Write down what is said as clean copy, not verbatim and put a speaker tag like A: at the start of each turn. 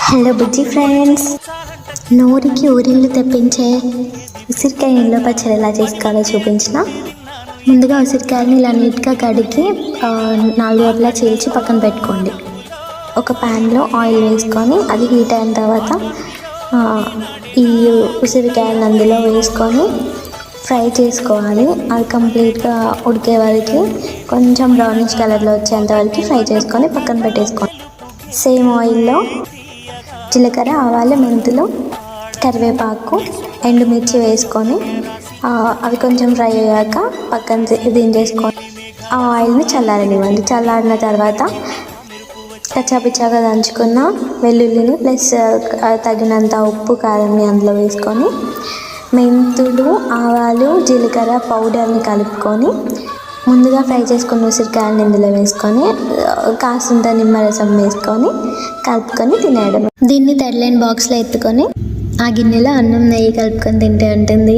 A: Hello బుజ్జి friends, నోరికి ఊరిళ్ళు తెప్పించే ఉసిరికాయ నిల్వ పచ్చడి ఎలా చేసుకోవాలో చూపించిన. ముందుగా ఉసిరికాయని ఇలా నీట్గా కడిగి 4 వైపులా చీల్చి పక్కన పెట్టుకోండి. ఒక ప్యాన్లో ఆయిల్ వేసుకొని అది హీట్ అయిన తర్వాత ఈ ఉసిరికాయలను అందులో వేసుకొని ఫ్రై చేసుకోవాలి. అది కంప్లీట్గా ఉడికే వరకు కొంచెం బ్రౌనిష్ కలర్లో వచ్చేంత వరకు ఫ్రై చేసుకొని పక్కన పెట్టేసుకోండి. సేమ్ ఆయిల్లో జీలకర్ర, ఆవాలు, మెంతులు, కరివేపాకు, ఎండుమిర్చి వేసుకొని అవి కొంచెం ఫ్రై అయ్యాక పక్కన దించేసుకొని ఆ ఆయిల్ని చల్లారనివ్వండి. చల్లారిన తర్వాత కచ్చాపిచ్చాగా దంచుకున్న వెల్లుల్లిని ప్లస్ తగినంత ఉప్పు, కారంని అందులో వేసుకొని మెంతులు, ఆవాలు, జీలకర్ర పౌడర్ని కలుపుకొని ముందుగా ఫ్రై చేసుకున్న ఉసిరికాయలను ఇందులో వేసుకొని కాసింత నిమ్మరసం వేసుకొని కలుపుకొని తినేయడం. దీన్ని తెరలేని బాక్స్లో ఎత్తుకొని ఆ గిన్నెలో అన్నం, నెయ్యి కలుపుకొని తింటే ఉంటుంది